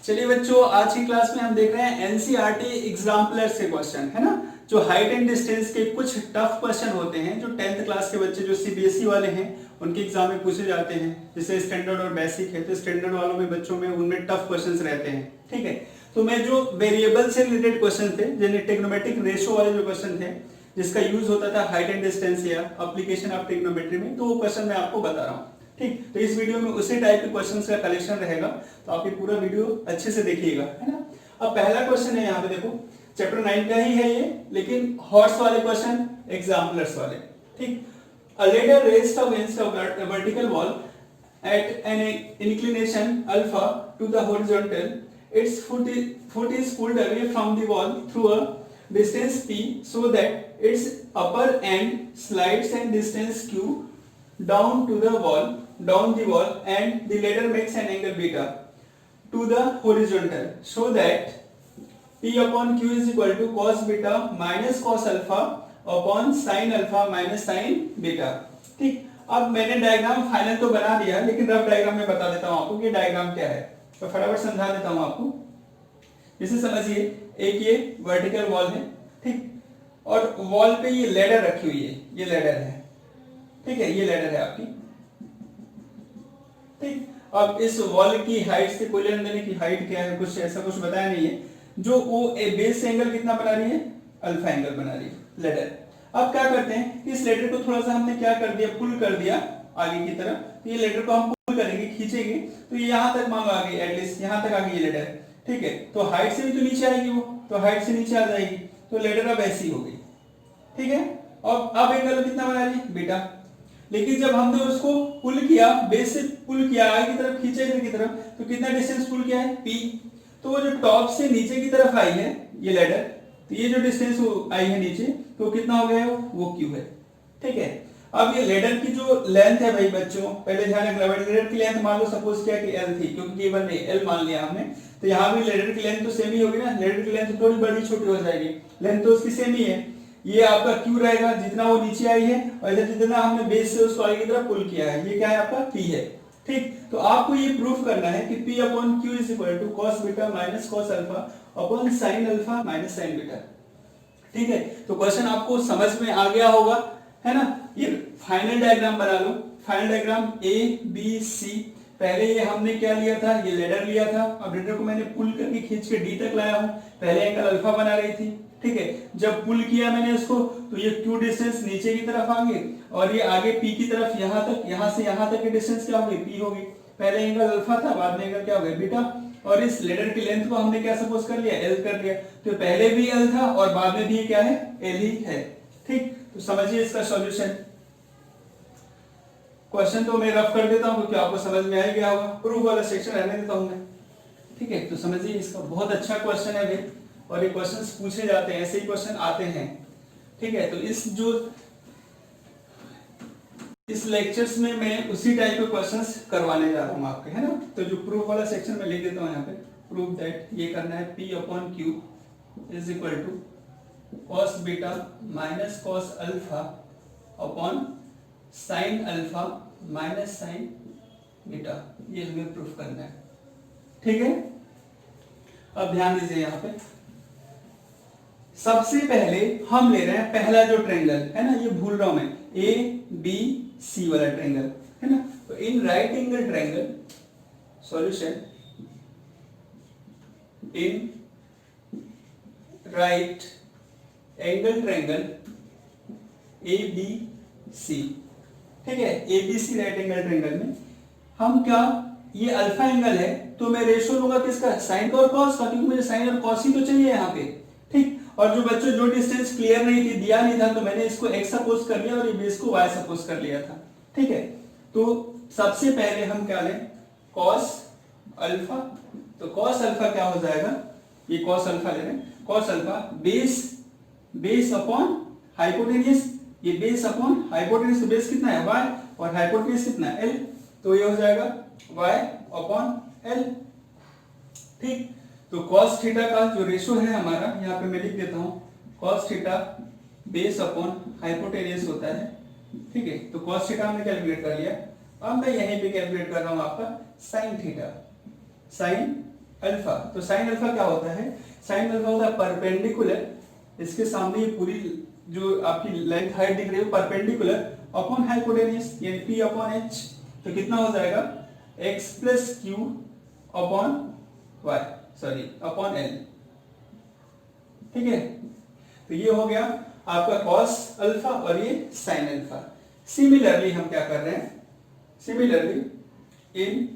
चलिए बच्चों, आज की क्लास में हम देख रहे हैं एनसीईआरटी एग्जाम्पलर से क्वेश्चन, है ना। जो हाइट एंड डिस्टेंस के कुछ टफ क्वेश्चन होते हैं जो 10th क्लास के बच्चे जो सीबीएसई वाले हैं उनके एग्जाम में पूछे जाते हैं। जैसे स्टैंडर्ड और बेसिक है तो स्टैंडर्ड वालों में बच्चों में उनमें टफ क्वेश्चंस रहते हैं, ठीक है। तो मैं जो वेरिएबल से रिलेटेड क्वेश्चन थे, यानी ट्रिग्नोमेट्रिक रेशियो वाले जो क्वेश्चन थे जिसका यूज होता था हाइट एंड डिस्टेंस या एप्लीकेशन ऑफ ट्रिग्नोमेट्री में, तो वो क्वेश्चन मैं आपको बता रहा हूँ, ठीक। तो इस वीडियो में उसी टाइप के क्वेश्चंस का कलेक्शन रहेगा, तो आप ये पूरा वीडियो अच्छे से देखिएगा, है ना। अब पहला क्वेश्चन है यहाँ पे देखो, चैप्टर 9 का ही है ये, लेकिन हॉर्स वाले क्वेश्चन, एग्जाम्पलर्स वाले, ठीक। A ladder raised against a vertical wall at an inclination alpha to the horizontal. Its foot is pulled away from the wall through a distance p so that its upper end slides and distance q down the wall, and the ladder makes an angle beta to the horizontal so that p upon q is equal to cos beta minus cos alpha upon sine alpha minus sine beta, ठीक। अब मैंने diagram final तो बना दिया, लेकिन rough diagram में बता देता हूं आपको कि डायग्राम क्या है, तो फटाफट समझा देता हूं आपको। जैसे समझिए, एक ये वर्टिकल वॉल है, ठीक, और वॉल पे ये लैडर रखी हुई है, ये लैडर है, ठीक है, ये लैडर है आपकी, ठीक। अब इस वॉल की हाइट से कोई लेना देने की हाइट क्या है, कुछ ऐसा कुछ बताया नहीं है। जो वो बेस एंगल कितना बना रही है, अल्फा एंगल बना रही है लेडर। अब क्या करते हैं कि इस लेडर को थोड़ा सा हमने क्या कर दिया, पुल कर दिया आगे की तरफ, तो ये लेडर को हम पुल करेंगे, खींचेंगे, तो ये यहाँ तक मान लो आ गई, एटलीस्ट यहाँ तक आ गई ये लेडर, ठीक है। तो हाइट से भी तो नीचे आएगी वो, तो हाइट से नीचे आ जाएगी, तो लेडर अब ऐसी हो गई, ठीक है। और अब एंगल कितना बना रही है, बीटा। लेकिन जब हमने उसको पुल किया, बेस से पुल किया आगे की तरफ, खींचे इधर की तरफ, तो कितना डिस्टेंस पुल किया है, पी। तो वो जो टॉप से नीचे की तरफ आई है ये लेडर, तो ये जो डिस्टेंस आई है नीचे, तो कितना हो गया वो क्यू है, ठीक है। अब ये लेडर की जो लेंथ है भाई बच्चों, पहले ध्यान रखना, लेडर की लेंथ मान लो सपोज किया कि एल थी, क्योंकि केवल नहीं एल मान लिया हमने, तो यहाँ भी लेडर की लेंथ तो सेम ही होगी ना, लेडर की लेंथ थोड़ी बड़ी छोटी हो जाएगी, लेंथ तो उसकी सेम ही है। ये आपका क्यू रहेगा जितना वो नीचे आई है, और इधर जितना हमने बेस से उसको आगे की तरफ पुल किया है, ये क्या है आपका पी है, ठीक। तो आपको ये प्रूफ करना है कि P upon Q is equal to cos beta minus cos alpha upon sin alpha minus sin beta, ठीक है। तो क्वेश्चन आपको समझ में आ गया होगा, है ना। ये फाइनल डायग्राम बना लो, final diagram A B C. पहले ये हमने क्या लिया था, ये लेडर लिया था, अब लेडर को मैंने पुल करके खींच के डी तक लाया हूं, पहले एंगल अल्फा बना रही थी, ठीक है। जब पुल किया मैंने उसको, तो ये क्यू डिस्टेंस नीचे की तरफ आ गई, और ये आगे पी की तरफ यहाँ तक, यहाँ से यहाँ तक की डिस्टेंस क्या हो गई, पी हो गई। पहले एंगल अल्फा था, बाद में एंगल क्या हो गया, बीटा। और इस लेडर की लेंथ को हमने क्या सपोज कर लिया, एल कर लिया, तो पहले भी एल था और बाद में भी क्या है, एल ही है, ठीक। तो समझिए इसका सॉल्यूशन। क्वेश्चन तो मैं रफ कर देता हूं क्योंकि आपको समझ में आ ही गया होगा, प्रूफ वाला सेक्शन रहने देता हूं मैं, ठीक है। तो समझिए, इसका बहुत अच्छा क्वेश्चन है भाई, और ये क्वेश्चंस पूछे जाते हैं, ऐसे ही क्वेश्चन आते हैं, ठीक है। तो इस लेक्चर्स में मैं उसी टाइप के क्वेश्चंस करवाने जा रहा हूं आपके, है ना। तो जो प्रूफ वाला सेक्शन में लिख देता हूं यहाँ पे, प्रूफ दैट ये करना है P upon Q is equal to cos beta minus cos alpha upon sin alpha minus sin beta, ये हमें प्रूफ करना है, ठीक है। अब ध्यान दीजिए यहाँ पे, सबसे पहले हम ले रहे हैं पहला जो ट्रायंगल है ना, ये भूल रहा हूं मैं, ए बी सी वाला ट्रायंगल, है ना। तो in right angle triangle solution, in right angle triangle A B C, ठीक है। A B C right angle triangle में हम क्या, ये अल्फा एंगल है, तो मैं रेशियो लूंगा किसका, साइन का और कॉस का, क्योंकि मुझे साइन और कॉस ही तो चाहिए यहाँ पे, ठीक। और जो बच्चों जो डिस्टेंस क्लियर नहीं थी, दिया नहीं था, तो मैंने इसको x सपोज कर लिया और ये बेस को y सपोज कर लिया था, ठीक है। तो सबसे पहले हम क्या लें, cos अल्फा, तो cos अल्फा क्या हो जाएगा, ये cos अल्फा ले रहे हैं, cos alpha base upon hypotenuse, ये बेस अपॉन हाइपोटेन्यूस, तो बेस कितना है y और हाइपोटेन्यूस कितना है l, तो ये हो जाएगा y अपॉन l, ठीक। तो cos थीटा का जो रेशो है हमारा, यहाँ पे मैं लिख देता हूँ, cos theta base upon hypotenuse होता है, ठीक है। तो cos थीटा हमने कैलकुलेट कर लिया। अब मैं यहीं पे कैलकुलेट कर रहा हूँ आपका sin थीटा, sin अल्फा। तो साइन अल्फा क्या होता है? साइन अल्फा होता है परपेंडिकुलर, इसके सामने ये पूरी जो आपकी लेंथ हाइट दिख रही है परपेंडिकुलर अपॉन हाइपोटेन्यूज यानी p अपॉन h। तो कितना हो जाएगा x plus Q upon y, sorry upon l। ठीक है, तो ये हो गया आपका cos अल्फा और ये sin अल्फा। सिमिलरली हम क्या कर रहे हैं, similarly in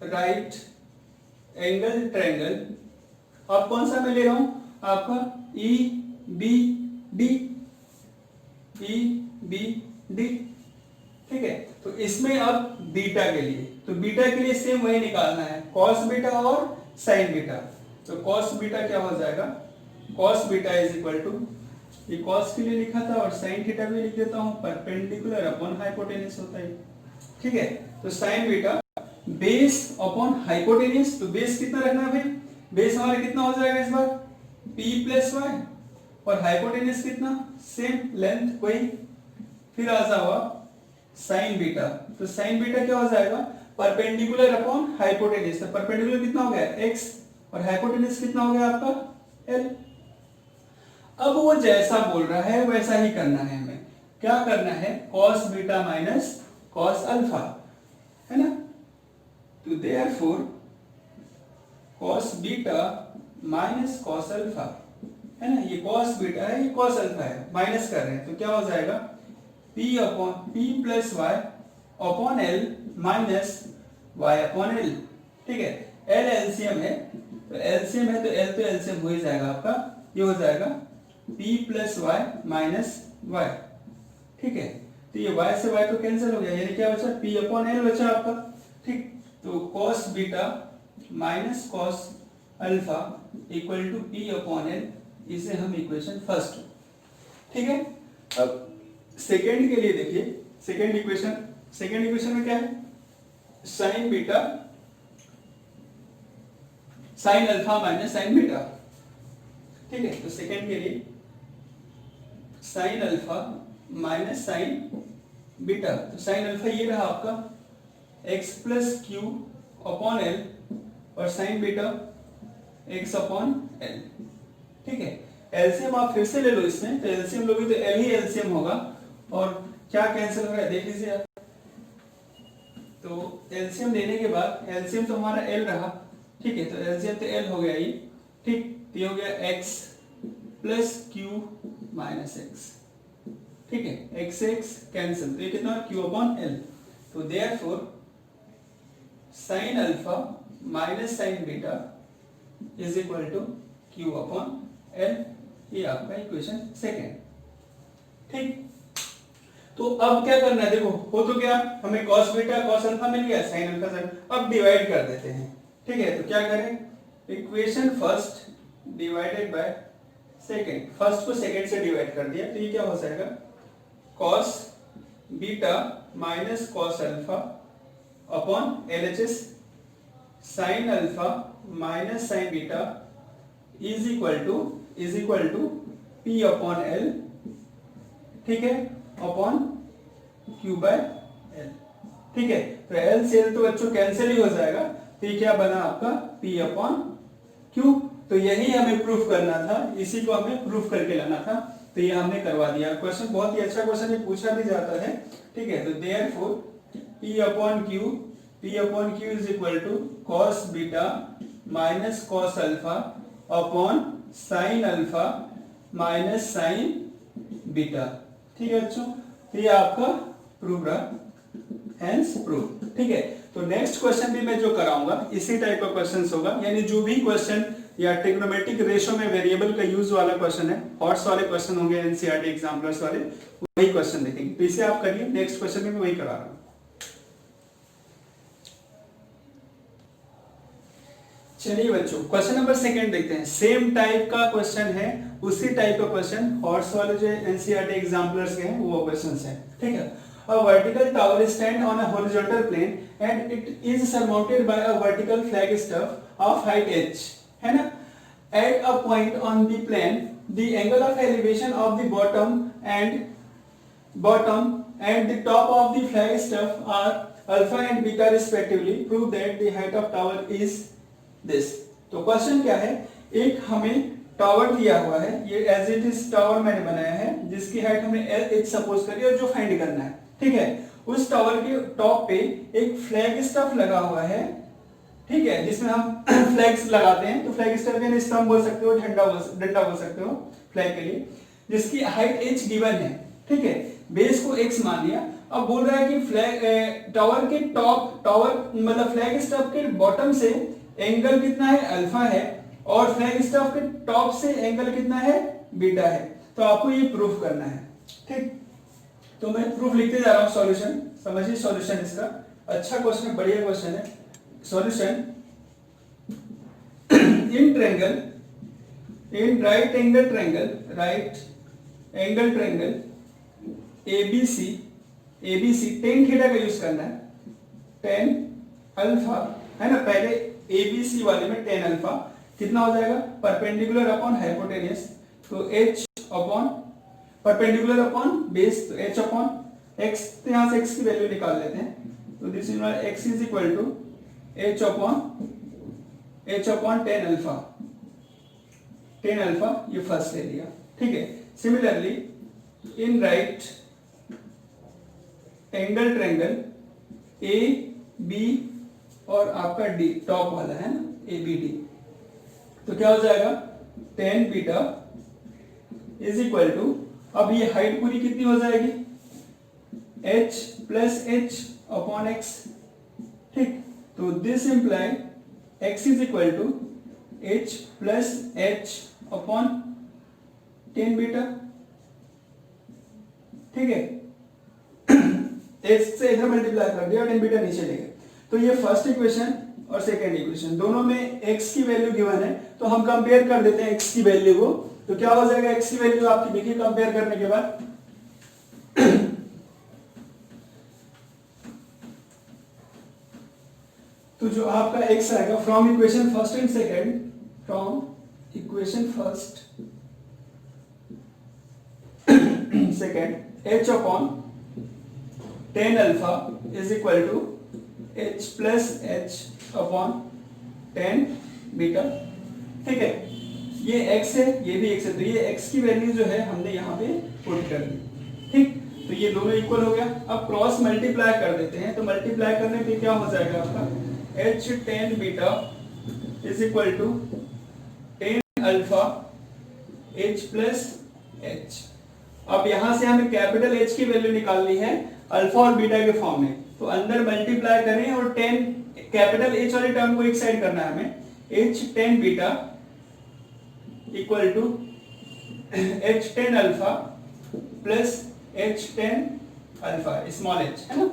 right angle triangle, अब कौन सा मैं ले रहा हूं आपका E B D, E B D. ठीक है, तो इसमें अब बीटा के लिए, तो बीटा के लिए सेम वही निकालना है, cos बीटा और sin बीटा। तो cos बीटा क्या हो जाएगा, cos beta is equal to, ये cos के लिए लिखा था और sin थीटा भी लिख देता हूं, परपेंडिकुलर अपॉन हाइपोटेन्यूज होता है। ठीक है, तो sin beta base upon hypotenuse. तो बेस कितना रखना है भाई, बेस हमारा कितना हो जाएगा इस बार p प्लस वाई, और हाइपोटेन्यूज कितना, सेम लेंथ वही, फिर आ जाओ साइन बीटा। तो साइन बीटा क्या हो जाएगा, परपेंडिकुलर अपॉन हाइपोटेन्यूज। तो परपेंडिकुलर कितना हो गया x और हाइपोटेन्यूज कितना हो गया आपका l। अब वो जैसा बोल रहा है वैसा ही करना है हमें। क्या करना है, cos beta minus cos alpha, है ना। तो therefore cos beta minus cos alpha, है ना, ये cos बीटा है, ये cos अल्फा है, माइनस कर रहे हैं तो क्या हो जाएगा p upon p plus Y upon l minus y upon l। ठीक है, l एलसीएम है, तो एलसीएम है तो l तो एलसीएम हो ही जाएगा आपका, ये हो जाएगा p plus Y minus y। ठीक है, तो ये y से y तो कैंसिल हो गया, यानी क्या बचा, p अपॉन l बचा आपका। ठीक, तो cos beta minus cos alpha equal to p upon l, इसे हम इक्वेशन फर्स्ट। ठीक है, अब सेकेंड के लिए देखिए, सेकेंड इक्वेशन में क्या है, sine beta sine alpha minus sine beta. ठीक है, तो सेकेंड के लिए sine alpha minus sine beta. तो साइन अल्फा ये रहा आपका x plus Q upon L, और sine beta x upon L. ठीक है, एलसीएम आप फिर से ले लो इसमें, तो एलसीएम लोगे तो एल ही एलसीएम होगा, और क्या कैंसिल हो रहा है देख लीजिए आप। तो एलसीएम लेने के बाद एलसीएम तो हमारा एल रहा, ठीक है, तो एलसीएम तो एल हो गया ये। ठीक, तो ये हो गया x plus Q minus X. ठीक है, x x कैंसिल, तो ये कितना q अपॉन एल। तो therefore sine alpha minus sine beta is equal to q upon L. ये आपका इक्वेशन सेकेंड। ठीक, तो अब क्या करना है, देखो हो तो क्या, हमें cos बीटा cos अल्फा मिल गया, sin अल्फा sin, अब डिवाइड कर देते हैं। ठीक है, तो क्या करें, equation first divided by second, first को सेकेंड से डिवाइड कर दिया, तो ये क्या हो जाएगा, cos beta minus cos alpha upon LHS sin alpha minus sin beta is equal to p upon l। ठीक है, अपॉन q बाय l। ठीक है, तो l से l तो बच्चों कैंसिल ही हो जाएगा, तो ये क्या बना आपका p अपॉन q। तो यही हमें प्रूफ करना था, इसी को हमें प्रूफ करके लाना था, तो ये हमने करवा दिया। क्वेश्चन बहुत ही अच्छा क्वेश्चन, ये पूछा भी जाता है। ठीक है, तो therefore p upon q is equal to cos beta minus cos alpha upon sin alpha minus sin beta. ठीक है बच्चों, तो ये आपका प्रूफ रहा, हेंस प्रूफ। ठीक है, तो नेक्स्ट क्वेश्चन भी मैं जो कराऊंगा इसी टाइप का क्वेश्चन होगा, यानी जो भी क्वेश्चन या ट्रिग्नोमेट्रिक रेशो में वेरिएबल का यूज वाला क्वेश्चन है, हॉट्स वाले क्वेश्चन होंगे, एनसीईआरटी एग्जाम्पलर्स वाले, वही क्वेश्चन देखेंगे। तो इसे आप करिए, नेक्स्ट क्वेश्चन भी मैं वही करा रहा हूं। चलिए बच्चों, क्वेश्चन नंबर सेकंड देखते हैं। सेम टाइप का क्वेश्चन है, उसी टाइप का क्वेश्चन हॉर्स वाले जो एनसीईआरटी एग्जाम्पलर्स के हैं वो क्वेश्चंस हैं। ठीक है, a vertical tower stand on a horizontal plane and it is surmounted by a vertical flagstaff of height h, है ना। At a point on the plane, the angle of elevation of the bottom and the top of the flagstaff are alpha and beta respectively. Prove that the height of tower is this. तो question क्या है, एक हमें tower दिया हुआ है, ये as it is tower मैंने बनाया है जिसकी हाइट हमने एच सपोज करी और जो फाइंड करना है, ठीक है। उस टावर के टॉप पे एक फ्लैग स्टफ लगा हुआ है, ठीक है, जिसमें हम फ्लैग्स लगाते हैं। तो फ्लैग स्टफ यानी स्तंभ बोल सकते हो, डंडा बोल सकते हो फ्लैग के लिए, जिसकी हाइट h गिवन है, ठीक है। बेस को x मान लिया। अब बोल रहा है कि फ्लैग टावर के टावर मतलब फ्लैग स्टफ के बॉटम से एंगल कितना है, अल्फा है, और फ्लैग स्टफ के टॉप से एंगल कितना है, बीटा है। तो आपको ये प्रूफ करना है, ठीक। तो मैं प्रूफ लिखते जा रहा हूं, सॉल्यूशन समझिए। सॉल्यूशन इसका अच्छा क्वेश्चन है, बढ़िया क्वेश्चन है। Solution, in triangle, in right angle triangle ABC ten theta का यूज करना है। टेन अल्फा है ना, पहले ABC वाले में टेन अल्फा कितना हो जाएगा, परपेंडिकुलर अपॉन हाइपोटेनियस, तो h upon perpendicular upon base, तो h अपॉन x, तो यहां से x की वैल्यू निकाल लेते हैं। तो this is x is equal to h upon tan alpha, ये फर्स्ट ले लिया, ठीक है। Similarly in right angle triangle A B और आपका डी टॉप वाला है ना, ए बी डी, तो क्या हो जाएगा, ten beta is equal to, अब ये हाइट पूरी कितनी हो जाएगी, h plus H upon X, ठीक। तो this imply x is equal to h plus H upon ten beta, ठीक है। h से इधर मल्टीप्लाई कर दिया और टेन बीटा नीचे ले गए। तो ये फर्स्ट इक्वेशन और सेकेंड इक्वेशन दोनों में x की वैल्यू गिवन है, तो हम कंपेयर कर देते हैं x की वैल्यू को। तो क्या हो जाएगा, x की वैल्यू आपकी देखिए कंपेयर करने के बाद, तो जो आपका x आएगा from equation first and second, from equation first second, h upon tan alpha is equal to h plus H upon ten beta, ठीक है। ये x है, ये भी x है, तो ये x की वैल्यू जो है हमने यहाँ पे पुट कर दी, ठीक। तो ये दोनों इक्वल हो गया। अब क्रॉस मल्टीप्लाई कर देते हैं, तो मल्टीप्लाई करने पे क्या हो जाएगा आपका, h tan beta is equal to ten alpha h plus H. अब यहां से हमें कैपिटल H की वैल्यू निकालनी है अल्फा और बीटा के फॉर्म में, तो अंदर मल्टीप्लाई करें और टेन कैपिटल H वाली टर्म को एक साइड करना है हमें, h tan beta equal to h ten alpha plus h ten alpha small h, है ना।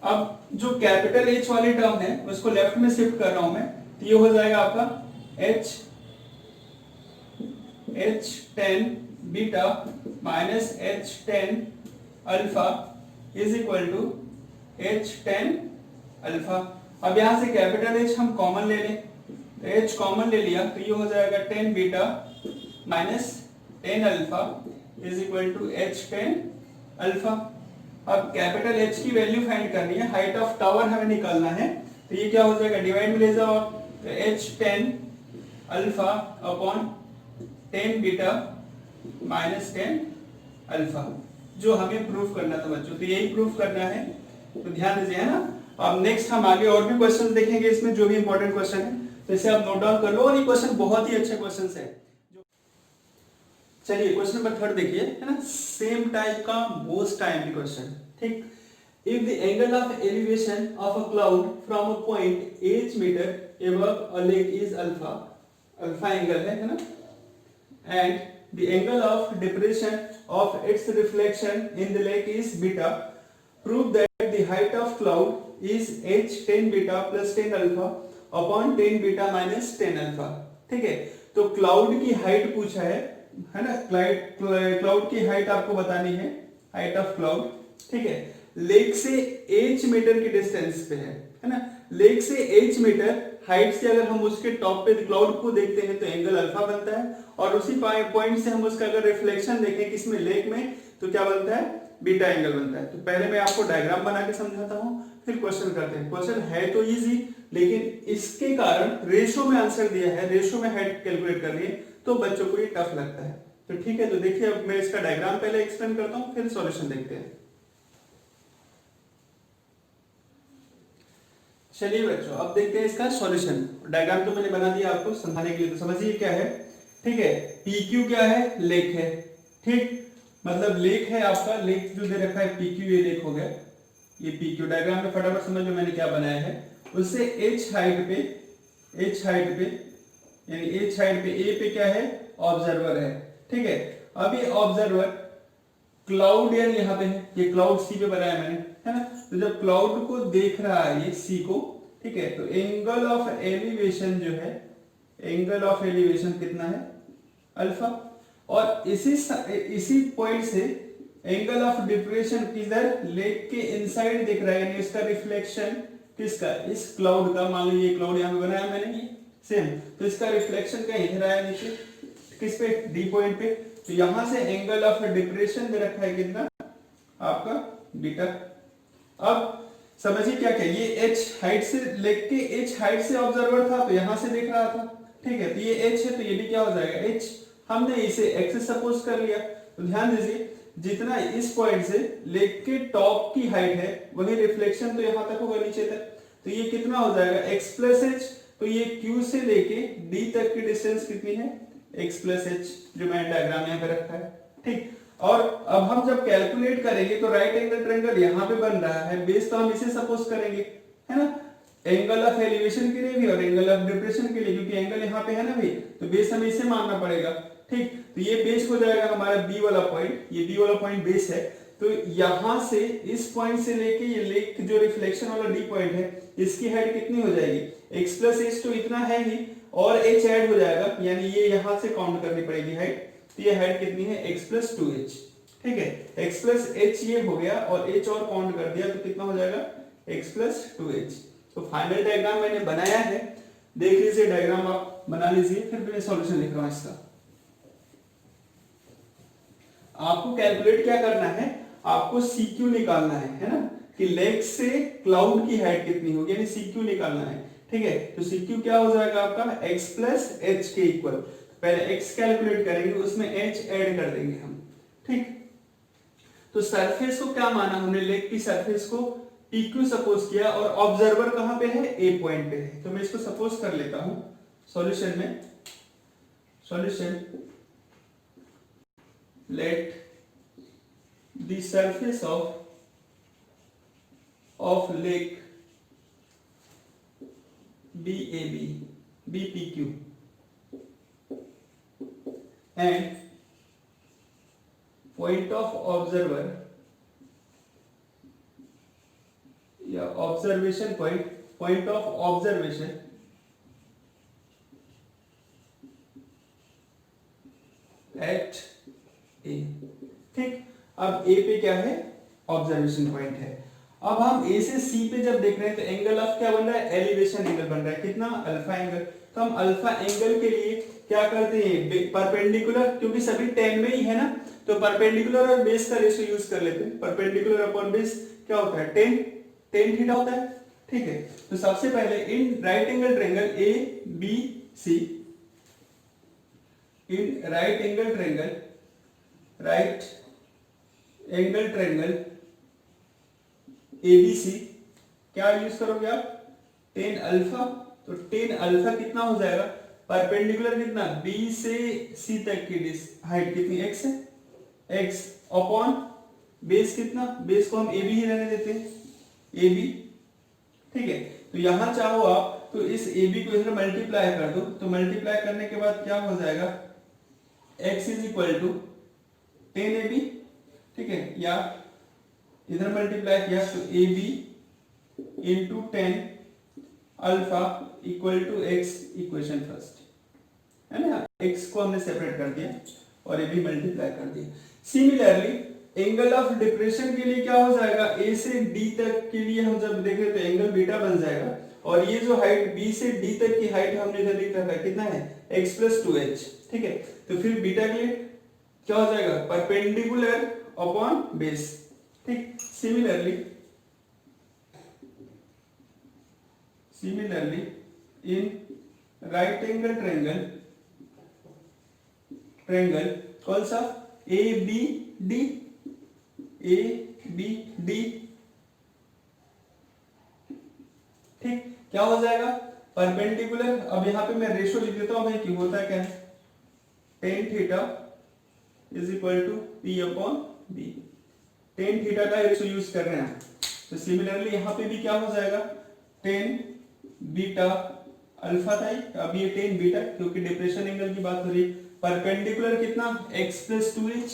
अब जो कैपिटल H वाली टर्म है उसको लेफ्ट में शिफ्ट कर रहा हूं मैं, तो ये हो जाएगा आपका h tan beta minus h ten alpha is equal to h ten alpha. अब यहां से कैपिटल H हम कॉमन ले लें, तो h कॉमन ले लिया, तो ये हो जाएगा ten beta minus ten alpha is equal to h ten alpha. अब कैपिटल H की वैल्यू फाइंड करनी है, हाइट ऑफ टावर हमें निकालना है, तो ये क्या हो जाएगा, डिवाइड में ले जाओ, तो h ten alpha upon ten beta minus tan alpha, जो हमें प्रूफ करना था बच्चों। तो यही प्रूफ करना है, तो ध्यान दीजिए, है ना। अब नेक्स्ट हम आगे और भी क्वेश्चन देखेंगे इसमें, जो भी इंपॉर्टेंट क्वेश्चन है, तो इसे आप नोट डाउन कर लो, और ये क्वेश्चन बहुत ही अच्छे क्वेश्चन है। चलिए क्वेश्चन नंबर थर्ड देखिए, है ना, सेम टाइप का मोस्ट टाइमली क्वेश्चन, ठीक। If the angle of elevation of a cloud from a point h meter above a lake is alpha, alpha angle है ना, and the angle of depression of its reflection in the lake is beta, prove that the height of cloud is h 10 beta plus 10 alpha upon 10 beta minus 10 alpha, ठीक है। तो cloud की height पूछा है ना, cloud की height आपको बतानी है, हाइट ऑफ क्लाउड, ठीक है। लेक से h मीटर की डिस्टेंस पे है ना, लेक से h मीटर हाइट से अगर हम उसके टॉप पे क्लाउड को देखते हैं तो एंगल अल्फा बनता है, और उसी पॉइंट से हम उसका अगर रिफ्लेक्शन देखें किसमें, लेक में, तो क्या बनता है, बीटा एंगल बनता है। तो पहले मैं आपको डायग्राम बना के समझाता हूँ, फिर क्वेश्चन करते हैं। क्वेश्चन है तो इजी, लेकिन इसके कारण रेशो में आंसर दिया है, रेशो में हाइट कैलकुलेट करनी है, तो बच्चों को ये टफ लगता है। तो ठीक है, तो देखिए अब मैं इसका डायग्राम पहले एक्सप्लेन करता हूँ, फिर सॉल्यूशन देखते हैं। चलिए बच्चों, अब देखते हैं इसका सॉल्यूशन। डायग्राम तो मैंने बना दिया आपको समझाने के लिए, तो समझिए क्या है। ठीक है, पी क्यू क्या है, लेक है। ठीक, मतलब लेक है आपका, लेक जो दे रखा है पी क्यू, ये लेक हो गया, ये पी क्यू। डायग्राम में फटाफट समझ लो मैंने क्या बनाया है। उससे एच हाइट पे यानी एच हाइट पे ए पे क्या है, ऑब्जर्वर है। ठीक है, अब ये ऑब्जर्वर क्लाउड यानी यहाँ पे है, ये क्लाउड सी पे बनाया मैंने, है ना। तो जब क्लाउड को देख रहा है ये सी को, ठीक है, तो एंगल ऑफ एलिवेशन जो है, एंगल ऑफ एलिवेशन कितना है, अल्फा। और इसी पॉइंट से एंगल ऑफ डिप्रेशन किधर, लेक के इनसाइड दिख रहा है, यानी इसका रिफ्लेक्शन किसका, इस क्लाउड का। मान लीजिए क्लाउड यहाँ पे बनाया मैंने ये सेम, तो इसका रिफ्लेक्शन कहीं इधर आया नीचे, किस पे, डी पॉइंट पे। तो यहां से एंगल ऑफ डिप्रेशन दे रखा है कितना, आपका बीटा। अब समझिए क्या क्या, ये एच हाइट से, लेक के एच हाइट से ऑब्जर्वर था, तो यहां से देख रहा था। ठीक है, तो ये एच है, तो ये भी क्या हो जाएगा, एच। हमने इसे एक्स सपोज कर लिया। तो ध्यान दीजिए, जितना इस पॉइंट से लेक के टॉप की हाइट है, वही रिफ्लेक्शन तो यहां तक होगा, नीचे तक। तो ये कितना हो जाएगा, एक्स प्लस एच। तो ये क्यू से लेके डी तक की डिस्टेंस कितनी है, एक्स प्लस एच, जो मैंने डायग्राम यहाँ पे रखा है। ठीक, और अब हम जब कैलकुलेट करेंगे तो राइट एंगल ट्रायंगल यहाँ पे बन रहा है, बेस तो हम इसे सपोज करेंगे, है ना, एंगल ऑफ एलिवेशन के लिए भी और एंगल ऑफ डिप्रेशन के लिए, क्योंकि एंगल यहाँ पे है ना भाई, तो बेस हमें इसे मानना पड़ेगा। ठीक, तो ये बेस हो जाएगा हमारा बी वाला पॉइंट, ये बी वाला पॉइंट बेस है। तो यहां से इस पॉइंट से लेके ये लेक जो रिफ्लेक्शन वाला डी पॉइंट है, इसकी हाइट कितनी हो जाएगी, एक्स प्लस एच, तो इतना है ही, और एच ऐड हो जाएगा, यानी ये यहां से काउंट करनी पड़ेगी हाइट। तो ये हाइट कितनी है, एक्स प्लस टू एच। ठीक है, एक्स प्लस एच ये हो गया, और एच और काउंट कर दिया, तो कितना हो जाएगा, एक्स प्लस टू एच। तो फाइनल डायग्राम मैंने बनाया है, देख लीजिए डायग्राम आप बना लीजिए, फिर मैं सॉल्यूशन लिख रहा हूं इसका। आपको कैलकुलेट क्या करना है, आपको CQ निकालना है ना, कि लेक से क्लाउड की हाइट कितनी होगी, यानी CQ निकालना है। ठीक है, तो CQ क्या हो जाएगा आपका, x प्लस एच के इक्वल। पहले x कैलकुलेट करेंगे, उसमें h ऐड कर देंगे हम। ठीक, तो सरफेस को क्या माना हमने, लेक की सरफेस को PQ सपोज किया, और ऑब्जर्वर कहां पे है, A पॉइंट पे है। तो मैं इसको सपोज कर लेता हूं सॉल्यूशन में। Solution, let the surface of lake be PQ, and point of observer या observation point of observation at A। ठीक, अब A पे क्या है, ऑब्जर्वेशन पॉइंट है। अब हम A से C पे जब देख रहे हैं, तो एंगल ऑफ क्या बन रहा है, एलिवेशन एंगल बन रहा है, कितना, अल्फा एंगल। तो हम अल्फा एंगल के लिए क्या करते हैं, परपेंडिकुलर, क्योंकि सभी टेन में ही है ना, तो परपेंडिकुलर और बेस का रेशियो यूज कर लेते हैं। परपेंडिकुलर अपॉन बेस क्या होता है, टेन थीटा होता है। ठीक है, तो सबसे पहले इन राइट एंगल ट्रायंगल ABC, इन राइट एंगल ट्रायंगल ABC क्या यूज करोगे आप, टेन अल्फा। तो टेन अल्फा कितना हो जाएगा, परपेंडिकुलर कितना, B से C तक की हाइट कितनी, x है, x अपॉन बेस कितना, बेस को हम AB ही रहने देते हैं, AB। ठीक है, तो यहां चाहो आप तो इस AB को इधर मल्टीप्लाई कर दो, तो मल्टीप्लाई करने के बाद क्या हो जाएगा, x is equal to 10AB। ठीक है, या इधर मल्टीप्लाई किया तो AB into 10 alpha equal to x, equation first, है ना, x को हमने सेपरेट कर दिया और AB मल्टीप्लाई कर दिया। सिमिलरली एंगल ऑफ डिप्रेशन के लिए क्या हो जाएगा, A से D तक के लिए हम जब देखें तो एंगल बीटा बन जाएगा, और ये जो हाइट B से D तक की हाइट हमने इधर लिख रखा है, कितना है, x प्लस टू एच। ठीक है, तो फिर बीटा के लिए क्या हो जाएगा, परपेंडिकुलर अपॉन बेस, ठीक। Similarly in right angle triangle कौन सा, ए बी डी, ठीक। क्या हो जाएगा, परपेंडिकुलर। अब यहाँ पे मैं रेशो लिख देता हूँ भाई, क्यों होता क्या है, tan theta is equal to P upon B. Tan theta का रेशो यूज कर रहे हैं, तो सिमिलरली यहाँ पे भी क्या हो जाएगा, टेन बीटा अल्फा था, अब ये टेन बीटा, क्योंकि डिप्रेशन एंगल की बात हो रही है। परपेंडिकुलर कितना, x प्लस टू एच,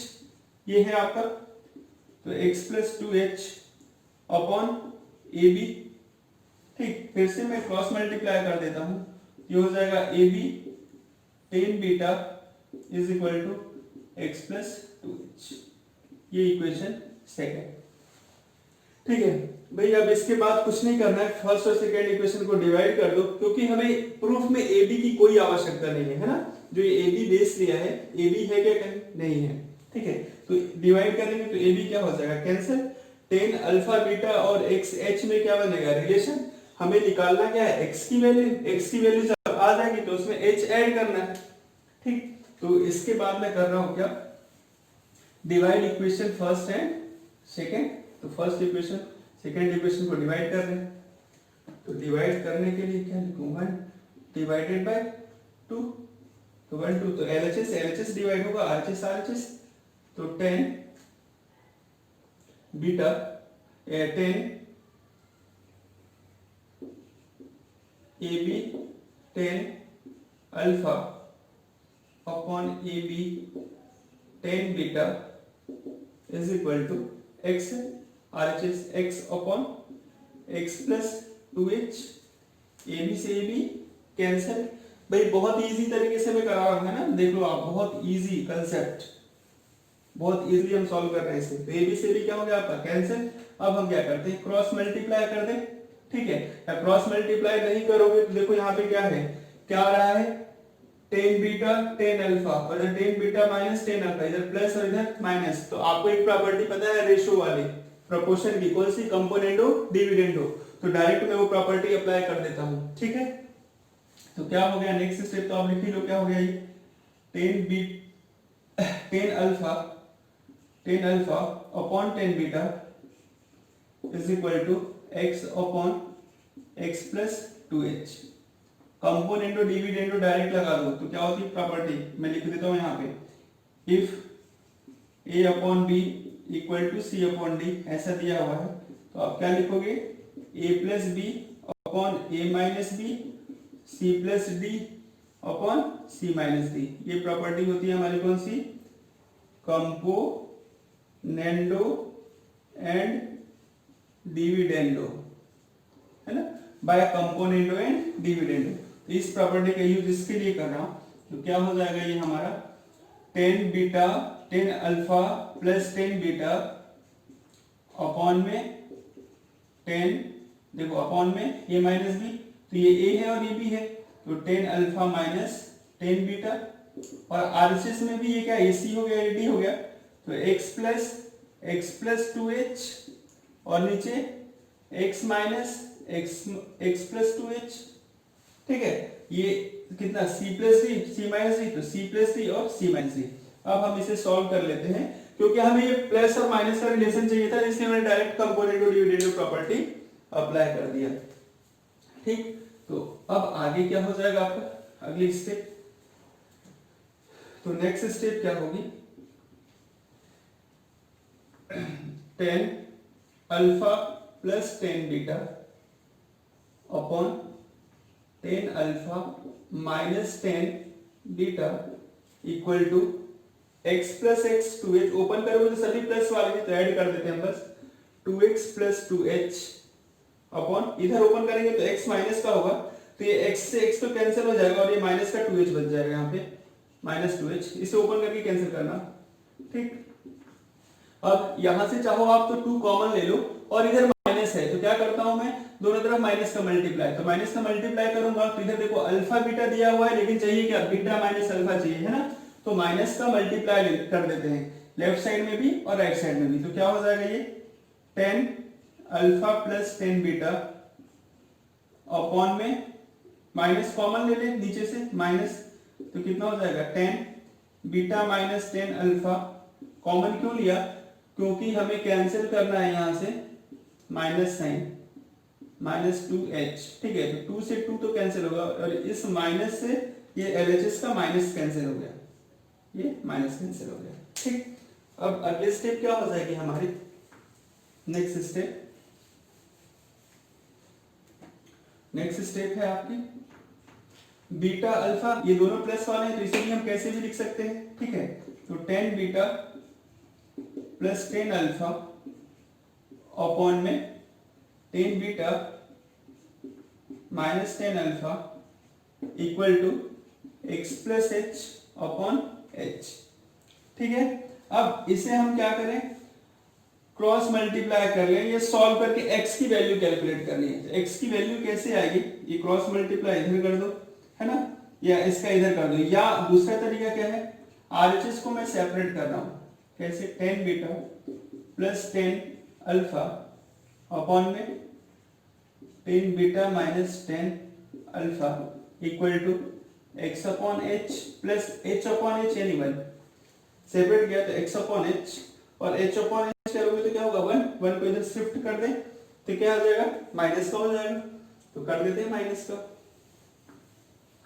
ये है आपका, तो x plus two H upon A B, ठीक। फिर से मैं क्रॉस मल्टीप्लाई कर देता हूं, ये हो जाएगा A B tan beta is equal to x plus two H, ये इक्वेशन सेकेंड, ठीक है भाई। अब इसके बाद कुछ नहीं करना है, फर्स्ट और सेकेंड इक्वेशन को डिवाइड कर दो, क्योंकि हमें प्रूफ में ए बी की कोई आवश्यकता नहीं है ना, जो ये ए बी बेस लिया है, ए बी है क्या, कहीं नहीं है, ठीक है। तो डिवाइड करेंगे तो ए बी क्या हो जाएगा, कैंसिल। टेन अल्फा बीटा और एक्स एच में क्या बनेगा, रिलेशन। हमें निकालना क्या है, x की वैल्यू जब आ जाएगी तो उसमें h ऐड करना है, ठीक। तो इसके बाद मैं कर रहा हूं क्या, divide equation first and second. तो फर्स्ट इक्वेशन सेकंड इक्वेशन को डिवाइड कर रहे हैं, तो डिवाइड करने के लिए क्या लिखूं, 1 डिवाइडेड बाय 2, तो 1 2, तो LHS डिवाइड होगा RHS, तो 10 beta 10 A B 10 alpha upon A B 10 beta is equal to x, RHS x upon x plus two h, A B से ए बी कैंसिल। भाई बहुत इजी तरीके से मैं करा रहा हूं, है ना, देख लो आप, बहुत इजी कंसेप्ट, बहुत इजीली हम सॉल्व कर रहे हैं इसे। तो ए बी से बी क्या हो गया आपका, कैंसिल। अब हम क्या करते हैं, क्रॉस मल्टीप्लाई कर दें, ठीक है। या क्रॉस मल्टीप्लाई नहीं करोगे तो देखो यहाँ पे क्या है, क्या आ रहा है, टेन बीटा टेन अल्फा, और इधर ten beta minus tan alpha, इधर प्लस और इधर माइनस। तो आपको एक प्रॉपर्टी पता है रेशो वाली, प्रोपोर्शन की, कौन सी, कंपोनेंडो डिविडेंडो। तो डायरेक्ट मैं वो प्रॉपर्टी अप्लाई कर देता हूं, ठीक है। तो क्या हो गया, नेक्स्ट स्टेप तो आप लिख ही लो, क्या हो गया ये, ten alpha upon ten beta is equal to x upon x plus two h. Componendo dividendo direct लगा दो, तो क्या होती है प्रॉपर्टी, मैं लिख देता हूं यहाँ पे, if a upon b equal to c upon d, ऐसा दिया हुआ है। तो आप क्या लिखोगे, a plus b upon a minus b, c plus d upon c minus d. ये प्रॉपर्टी होती है हमारी कौन सी, कंपोनेंडो एंड डिविडेंडो, है ना, बाय कंपोनेंडो एंड डिविडेंडो। तो इस प्रॉपर्टी का यूज इसके लिए कर रहा हूं, तो क्या हो जाएगा ये हमारा, tan beta ten alpha plus ten beta upon में टेन, देखो अपॉन में ये माइनस बी, तो ये ए है और ये बी है, तो tan alpha minus tan beta, और आरएचएस में भी ये क्या, ए सी हो गया, ए डी हो गया, तो एक्स प्लस टू एच, और नीचे x minus x plus two h, ठीक है। ये कितना, c plus D, c minus D, तो c प्लस डी और c माइनस डी। अब हम इसे सॉल्व कर लेते हैं, क्योंकि हमें ये प्लस और माइनस का रिलेशन चाहिए था, इसलिए मैंने direct componendo dividendo property apply कर दिया, ठीक। तो अब आगे क्या हो जाएगा आपका, अगली स्टेप, तो नेक्स्ट स्टेप क्या होगी, 10 alpha plus 10 beta upon 10 alpha minus 10 beta equal to x plus x two h, open करोगे तो सभी प्लस वाले हैं तो ऐड कर देते हैं बस, 2x प्लस 2h अपॉन, इधर ओपन करेंगे तो x माइनस का होगा, तो ये x से x तो कैंसिल हो जाएगा और ये माइनस का 2h बच जाएगा, यहाँ पे माइनस 2h, इसे ओपन करके कैंसिल करना, ठीक। अब यहां से चाहो आप तो 2 कॉमन ले लो, और इधर माइनस है तो क्या करता हूं मैं, दोनों तरफ माइनस का मल्टीप्लाई, तो माइनस का मल्टीप्लाई करूंगा तो इधर देखो अल्फा बीटा दिया हुआ है, लेकिन चाहिए क्या, बीटा माइनस अल्फा चाहिए, है ना, तो माइनस का मल्टीप्लाई कर देते हैं, लेफ्ट साइड में भी और राइट साइड में भी। तो क्या हो जाएगा ये ten alpha plus ten beta upon में माइनस कॉमन ले ले नीचे से माइनस, तो कितना हो जाएगा ten beta minus ten alpha. Common क्यों लिया? क्योंकि हमें कैंसिल करना है यहां से minus sign minus two h, ठीक है। तो टू से टू तो कैंसिल होगा और इस माइनस से ये एलएचएस का माइनस कैंसिल हो गया, ये माइनस कैंसिल हो गया, ठीक। अब अगले स्टेप क्या हो जाएगी हमारी? नेक्स्ट स्टेप है आपकी बीटा अल्फा, ये दोनों प्लस वाले हैं तो इसे भी हम कैसे भी लिख सकते हैं, ठीक है। तो tan beta plus ten alpha upon में ten beta minus ten alpha equal to x plus H upon h, ठीक है। अब इसे हम क्या करें? क्रॉस मल्टीप्लाई कर लें, ये सॉल्व करके x की वैल्यू कैलकुलेट करनी है। तो x की वैल्यू कैसे आएगी? ये क्रॉस मल्टीप्लाई इधर कर दो, है ना, या इसका इधर कर दो, या दूसरा तरीका क्या है, RHS को मैं सेपरेट कर रहा हूं। कैसे? Tan beta plus ten alpha upon में ten beta minus ten alpha equal to x upon h plus H upon h, यानी वन। सेपरेट किया तो एक्स अपॉन एच और एच अपॉन एच करोगे तो क्या होगा? वन। वन को इधर शिफ्ट कर दे तो क्या हो जाएगा? माइनस का हो जाएगा, तो कर देते हैं माइनस का।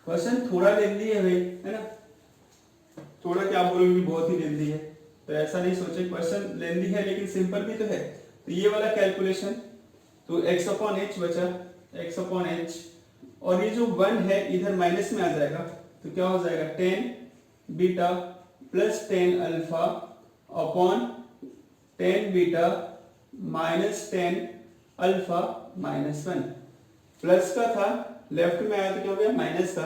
क्वेश्चन थोड़ा लेंदी है भाई, है ना, थोड़ा क्या बोलोगे, बहुत ही लेंदी है, तो ऐसा नहीं सोचे। क्वेश्चन लेंदी है लेकिन सिंपल भी तो है। तो ये वाला कैलकुलेशन, तो x अपॉन एच बचा, x अपॉन एच, और ये जो वन है इधर माइनस में आ जाएगा, तो क्या हो जाएगा? Ten beta plus ten alpha upon ten beta minus tan alpha minus one. Plus का था, लेफ्ट में आया तो क्या हो गया? माइनस का।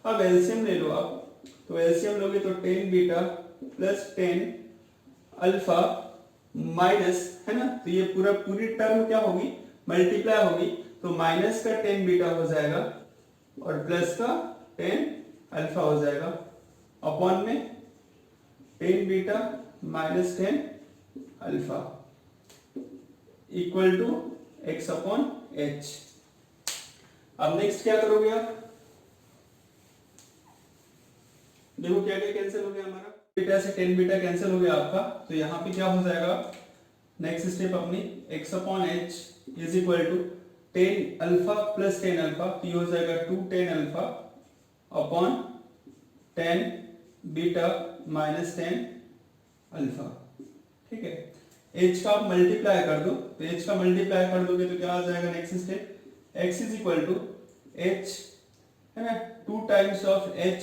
अब एलसीएम ले लो आप, तो एलसीएम लोगे तो tan beta plus tan alpha minus, है ना, तो ये पूरी टर्म क्या होगी? मल्टीप्लाई होगी, तो माइनस का टेन बीटा हो जाएगा और प्लस का टेन अल्फा हो जाएगा अपॉन में ten beta minus ten alpha equal to x upon h. अब नेक्स्ट क्या करोगे आप? देखो क्या क्या कैंसिल हो गया हमारा, बीटा से टेन बीटा कैंसिल हो गया आपका, तो यहां पे क्या हो जाएगा? नेक्स्ट स्टेप अपनी x upon h is equal to ten alpha plus ten alpha, तो ये हो जाएगा two ten alpha upon ten beta minus ten alpha, ठीक है। h का आप मल्टीप्लाई कर दो, तो h का मल्टीप्लाई कर दोगे तो क्या आ जाएगा? Next step x is equal to h, है ना, two times of h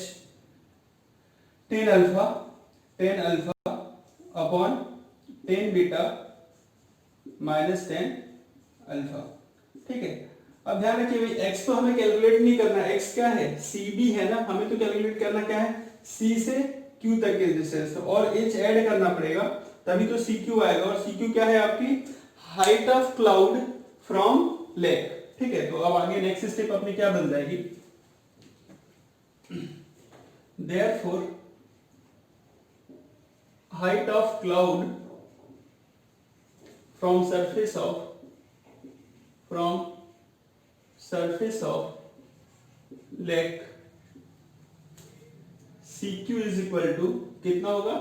ten alpha upon ten beta minus ten alpha, ठीक है। अब ध्यान रखिए भाई, x तो हमें कैलकुलेट नहीं करना, x क्या है? cb है ना, हमें तो कैलकुलेट करना क्या है? c से q तक के डिस्टेंस, और h ऐड करना पड़ेगा तभी तो cq आएगा, और cq क्या है? आपकी height of cloud from lake, ठीक है। तो अब आगे नेक्स्ट स्टेप अपनी क्या बन जाएगी? Therefore height of cloud from surface of lake CQ is equal to कितना होगा?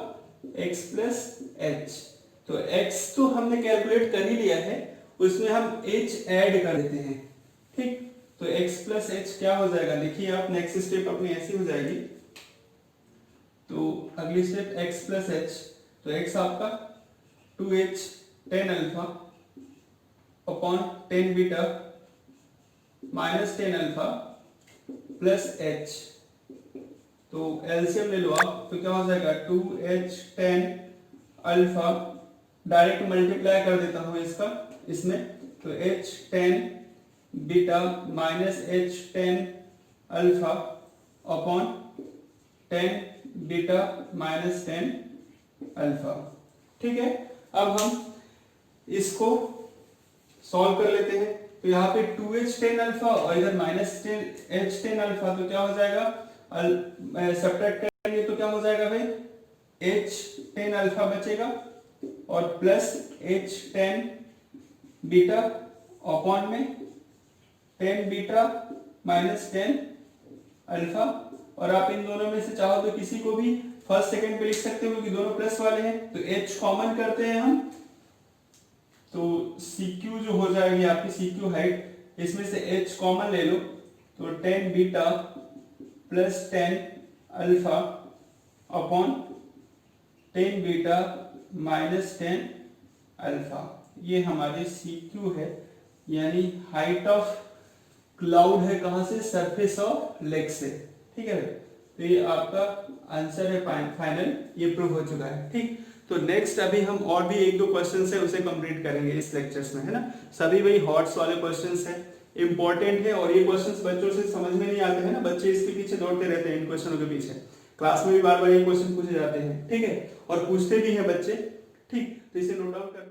x plus h। तो x तो हमने कैलकुलेट कर ही लिया है, उसमें हम h ऐड कर देते हैं, ठीक। तो x plus h क्या हो जाएगा? देखिए आप, नेक्स्ट स्टेप अपनी ऐसी हो जाएगी, तो अगली स्टेप x प्लस एच, तो x आपका 2h ten alpha upon ten beta minus ten alpha plus h, तो एलसीएम ले लो आप, तो क्या हो जाएगा? 2h tan alpha, direct multiply कर देता हूं इसका इसमें, तो h tan beta minus h ten alpha upon ten beta minus ten alpha, ठीक है। अब हम इसको सॉल्व कर लेते हैं, तो यहाँ पे 2h टेन अल्फा और इधर माइनस h टेन अल्फा, तो क्या हो जाएगा? सब्ट्रैक्ट करेंगे तो क्या हो जाएगा भाई? h टेन अल्फा बचेगा और plus h tan beta upon में ten beta minus ten alpha, और आप इन दोनों में से चाहो तो किसी को भी फर्स्ट सेकंड पे लिख सकते हो क्योंकि दोनों प्लस वाले हैं। तो h कॉमन करते हैं हम, तो CQ जो हो जाएगी आपकी CQ हाइट, इसमें से h कॉमन ले लो तो 10 beta plus 10 alpha upon 10 beta minus 10 alpha, ये हमारी CQ है, यानी हाइट ऑफ क्लाउड है कहां से, सरफेस ऑफ लेग से। ठीक है, तो ये आपका आंसर है फाइनल, ये प्रूव हो चुका है। ठीक, तो नेक्स्ट अभी हम और भी एक दो क्वेश्चंस है उसे कंप्लीट करेंगे इस लेक्चर्स में, है ना। सभी वही हॉट्स वाले क्वेश्चंस हैं, इंपॉर्टेंट है, और ये क्वेश्चंस बच्चों से समझ में नहीं आते हैं ना, बच्चे इसके पीछे दौड़ते रहते हैं इन क्वेश्चनों के पीछे, क्लास में भी बार बार ये क्वेश्चन पूछे जाते हैं। ठीक है, और पूछते भी हैं बच्चे। ठीक, तो इसे नोट डाउन कर लो।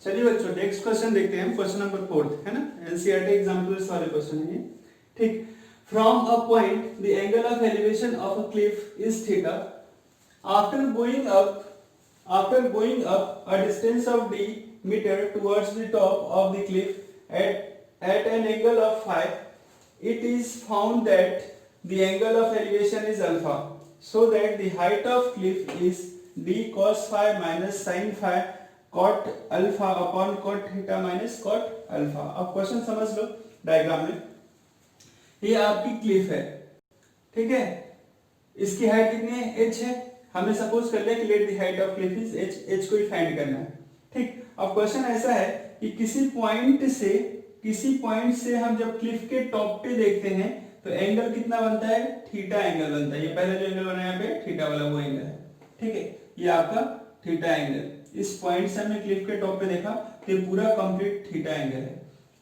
चलिए बच्चों नेक्स्ट क्वेश्चन देखते हैं, क्वेश्चन नंबर 4 है ना, एनसीईआरटी एग्जाम्पल्स वाले क्वेश्चन है ये। ठीक, from a point the angle of elevation of a cliff is theta. After going up a distance of d meter towards the top of the cliff at an angle of phi, it is found that the angle of elevation is alpha, so that the height of cliff is d cos phi minus sin phi cot alpha upon cot theta minus cot alpha। अब question समझ लो diagram में, ये आपकी Cliff है, ठीक है, इसकी height कितनी है, h है, हमने सपोज कर लिया कि late the height of Cliff is h, h को ही फाइंड करना है। ठीक, अब क्वेश्चन ऐसा है कि किसी पॉइंट से हम जब क्लिफ के टॉप पे देखते हैं तो एंगल कितना बनता है, थीटा एंगल बनता है। ये पहले जो एंगल बना यहाँ पे थीटा वाला वो एंगल है। ठीक है, ये आपका थीटा एंगल, इस पॉइंट से हमने क्लिफ के टॉप पे देखा तो पूरा कंप्लीट थीटा एंगल है।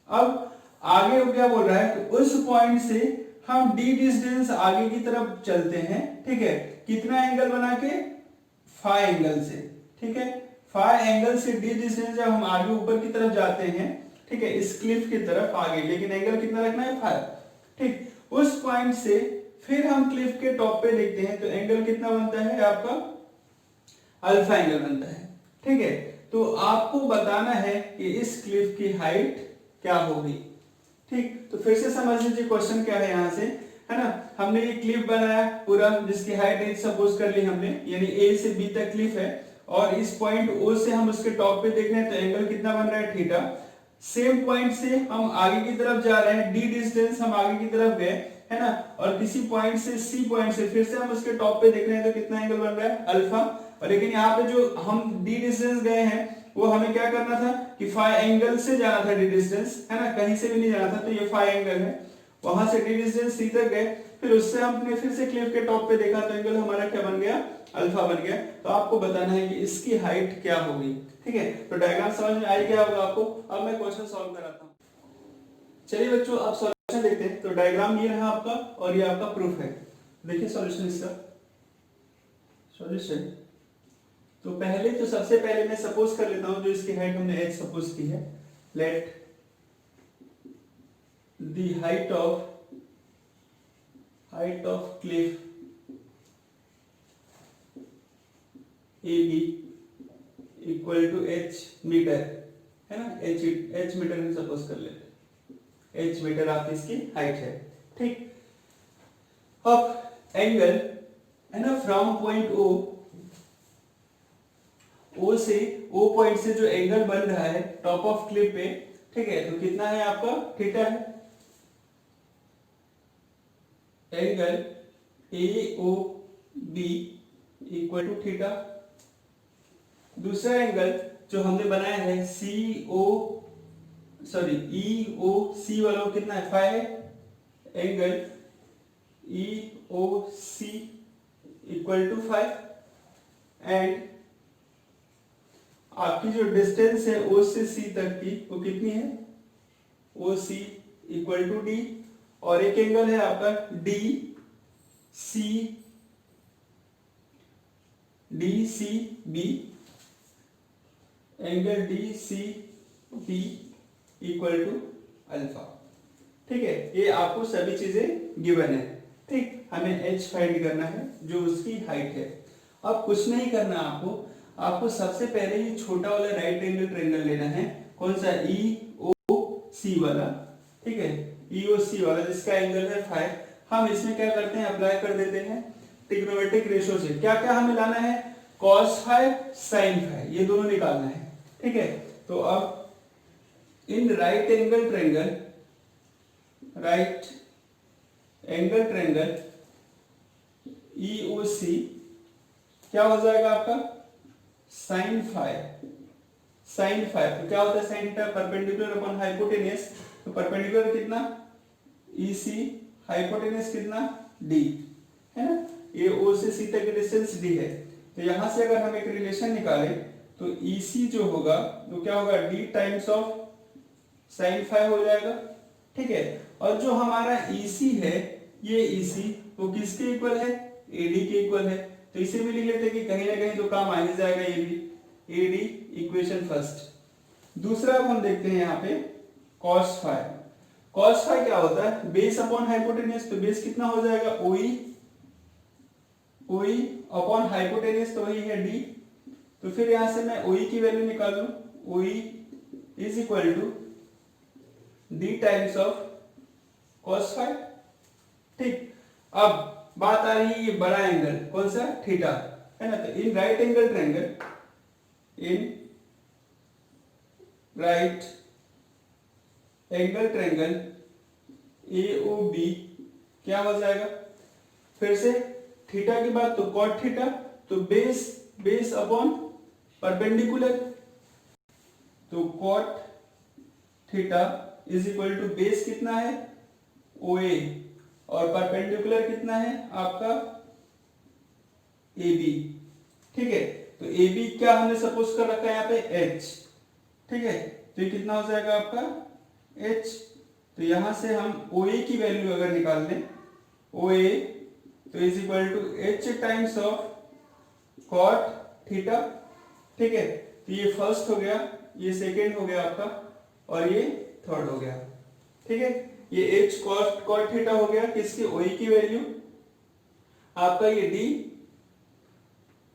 अब आगे वो क्या बोल रहा है, तो उस पॉइंट से हम d डिस्टेंस आगे की तरफ चलते हैं। ठीक है, कितना एंगल बना के, फाई एंगल से। ठीक है, फाई एंगल से d डिस्टेंस जब हम आगे ऊपर की तरफ जाते हैं, ठीक है, इस क्लिफ की तरफ आगे, लेकिन एंगल कितना रखना है, फाई। ठीक, उस पॉइंट से फिर हम क्लिफ के टॉप पे देखते हैं तो एंगल कितना बनता है आपका, अल्फा एंगल बनता है। ठीक है, तो आपको बताना है कि इस क्लिफ की हाइट क्या होगी। ठीक, तो फिर से समझ लीजिए क्वेश्चन क्या है यहाँ से, है ना। हमने ये क्लिफ बनाया पूरा, जिसकी हाइट h सपोज कर ली हमने, यानी a से b तक क्लिफ है, और इस पॉइंट O से हम उसके टॉप पे देख रहे हैं तो एंगल कितना बन रहा है, थीटा। सेम पॉइंट से हम आगे की तरफ जा रहे हैं, d डिस्टेंस हम आगे की तरफ गए, है ना, और किसी पॉइंट से C पॉइंट से फिर से हम उसके टॉप पे देख रहे हैं तो कितना एंगल बन रहा है, अल्फा। और लेकिन यहाँ पे जो हम d डिस्टेंस गए हैं वो हमें क्या करना था कि फाई एंगल से जाना था, डी डिस्टेंस, है ना, कहीं से भी नहीं जाना था, तो ये फाई एंगल है, वहां से डी डिस्टेंस सी तक गए, फिर उससे हमने फिर से क्लिफ के टॉप पे देखा तो एंगल हमारा क्या बन गया, अल्फा बन गया। तो आपको बताना है कि इसकी हाइट क्या होगी। ठीक है, तो डायग्राम समझ में आई क्या होगा आपको। अब मैं क्वेश्चन सॉल्व कराता हूँ। चलिए बच्चों अब सॉल्यूशन देखते हैं। तो डायग्राम ये रहा आपका और ये आपका प्रूफ है। देखिए सॉल्यूशन इसका, सॉल्यूशन तो पहले तो सबसे पहले मैं सपोज कर लेता हूं जो इसकी हाइट हमने h सपोज की है, let the height of cliff AB equal to h metre, है ना, h मीटर में सपोज कर लेते हैं, h मीटर आपकी इसकी हाइट है। ठीक, अब एंगल, है ना, फ्रॉम पॉइंट O से O पॉइंट से जो एंगल बन रहा है टॉप ऑफ क्लिफ पे, ठीक है, तो कितना है आपका, थीटा है। Angle AOB equal to theta. दूसरा एंगल जो हमने बनाया है EOC वाला कितना है, फाई है। Angle EOC equal to phi, and आपकी जो डिस्टेंस है O से C तक की वो कितनी है, OC इक्वल टू D, और एक एंगल है आपका DCB, angle DCB equal to alpha. ठीक है, ये आपको सभी चीजें गिवन है। ठीक, हमें h फाइंड करना है जो उसकी हाइट है। अब कुछ नहीं करना आपको सबसे पहले ये छोटा वाला राइट एंगल ट्रायंगल लेना है। कौन सा, सी वाला, ठीक है, EOC वाला जिसका एंगल है फाइ, हम इसमें क्या करते हैं, अप्लाई कर देते हैं ट्रिग्नोमेट्रिक रेशियो से। क्या क्या हमें लाना है, कॉस फाइ, साइन फाइ, ये दोनों निकालना है, ठीक है। तो अब इन राइट एंगल ट्रायंगल EOC क्या हो जाएगा आपका, साइन फाइ। तो क्या होता है sine theta, perpendicular upon hypotenuse, तो परपेंडिकुलर कितना EC, हाइपोटेनियस कितना D, है ना, ये O से C तक की डिस्टेंस D है। तो यहां से अगर हम एक रिलेशन निकालें तो EC जो होगा वो क्या होगा, D times of sine phi हो जाएगा, ठीक है। और जो हमारा EC है, ये EC वो किसके इक्वल है, AD के इक्वल है। तो इसे भी लिख लेते हैं कि कहीं ना कहीं तो काम आ ही जाएगा, ये भी AD इक्वेशन फर्स्ट। दूसरा अब हम देखते हैं यहाँ पे cos फाइ। cos फाइ क्या होता है, बेस अपॉन हाइपोटेनियस, तो बेस कितना हो जाएगा, OE अपॉन हाइपोटेनियस, तो वही है D। तो फिर यहां से मैं OE की वैल्यू निकाल लूं, OE is equal to D times of cos phi, ठीक। अब बात आ रही है ये बड़ा एंगल कौन सा, थीटा, है ना। तो in right angle triangle AOB क्या हो जाएगा, फिर से थीटा के बाद तो कॉट थीटा, तो बेस अपॉन परपेंडिकुलर, तो cot theta is equal to base कितना है OA और परपेंडिकुलर कितना है आपका AB, ठीक है। तो AB क्या हमने सपोज कर रखा है यहाँ पे H, ठीक है। तो ये कितना हो जाएगा आपका H। तो यहां से हम OA की वैल्यू अगर निकाल लें, OA तो is equal to H times of cot theta, ठीक है। तो ये फर्स्ट हो गया, ये सेकेंड हो गया आपका, और ये थर्ड हो गया, ठीक है। ये H कॉट थीटा हो गया, किसकी, OE की वैल्यू, आपका ये D,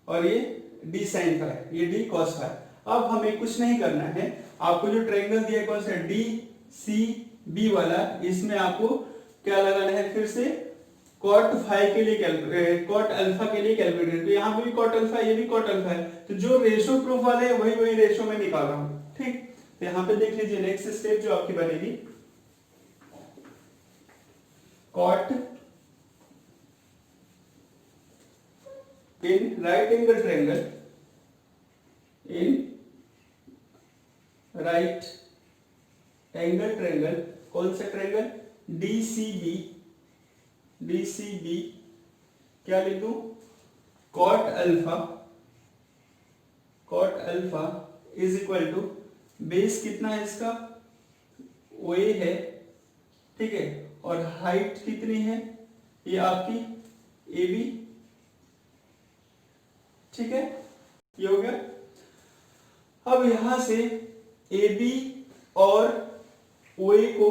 और ये D साइन फाइ, ये D cos फाइ। अब हमें कुछ नहीं करना है, आपको जो ट्रायंगल दिया है कौन सा, DCB वाला, इसमें आपको क्या लगाना है, फिर से कॉट फाइ के लिए कॉट अल्फा के लिए कैलकुलेटर, तो यहाँ पे भी कॉट अल्फा, ये भी कॉट अल्फा है, तो जो रेशो प्रूफ वाले हैं वही रेशो में निकाल रहा हूं, ठीक। तो यहाँ पे देख लीजिए नेक्स्ट स्टेप जो आपकी बनेगी, cot in right angle triangle, कौन सा ट्रायंगल, DCB क्या लिख दूं, cot alpha is equal to base कितना है इसका, OA है, ठीक है, और हाइट कितनी है, ये आपकी AB, ठीक है, ये हो गया। अब यहां से AB और OA को,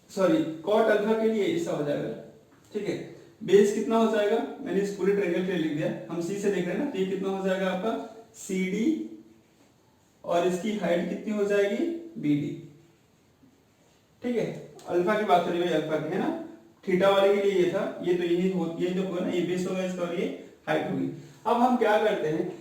सॉरी, कॉट अल्फा के लिए ऐसा हो जाएगा, ठीक है। बेस कितना हो जाएगा, मैंने इस पूरे ट्रायंगल के लिए लिख दिया, हम C से देख रहे हैं ना, तो ये कितना हो जाएगा आपका CD, और इसकी हाइट कितनी हो जाएगी BD, ठीक है। अल्फा की बात हो रही है, अल्फा की, है ना, थीटा वाले के लिए ये था, ये तो यही जो होगा ना, ये बेस होगा इसका, और ये हाइट होगी। अब हम क्या करते हैं,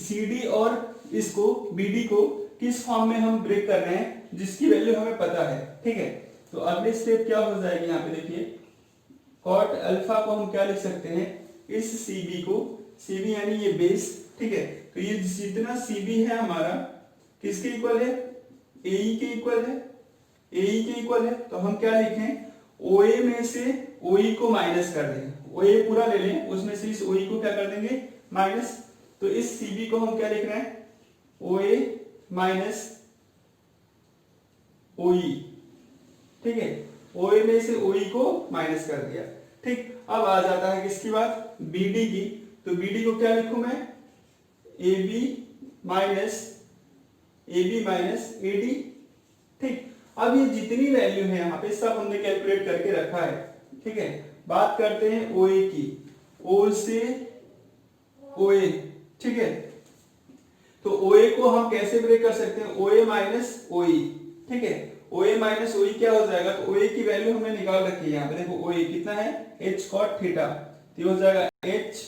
CD और इसको BD को किस फॉर्म में हम ब्रेक कर रहे हैं, जिसकी वैल्यू हमें पता है, ठीक है। तो अगले स्टेप क्या हो जाएगी, यहाँ पे देखिए, कॉट अल्फा को हम क्या लिख सकते हैं, इस CB को, CB यानी ये बेस, ठीक है। तो ये जितना CB है हमारा किसके इक्वल है, AE के इक्वल है, AE के इक्वल है। तो हम क्या लिखें, OA में से OE को माइनस कर देंगे, OA पूरा ले लें, उसमें से इस OE को क्या कर देंगे, माइनस। तो इस CB को हम क्या लिख रहे हैं, OA माइनस OE, ठीक है। OA में से OE को माइनस कर दिया, ठीक। अब आ जाता है किसकी बात, BD की। तो BD को क्या लिखूं मैं, AB माइनस AD, ठीक। अब ये जितनी वैल्यू है यहाँ पे सब हमने कैलकुलेट करके रखा है, ठीक है। बात करते हैं OA की, O से OA, ठीक है। तो OA को हम कैसे ब्रेक कर सकते हैं, OA माइनस OE, ठीक है। OA माइनस OE क्या हो जाएगा, तो OA की वैल्यू हमने निकाल रखी है यहाँ पे, देखो OA कितना है h cot थीटा, तो ये हो जाएगा h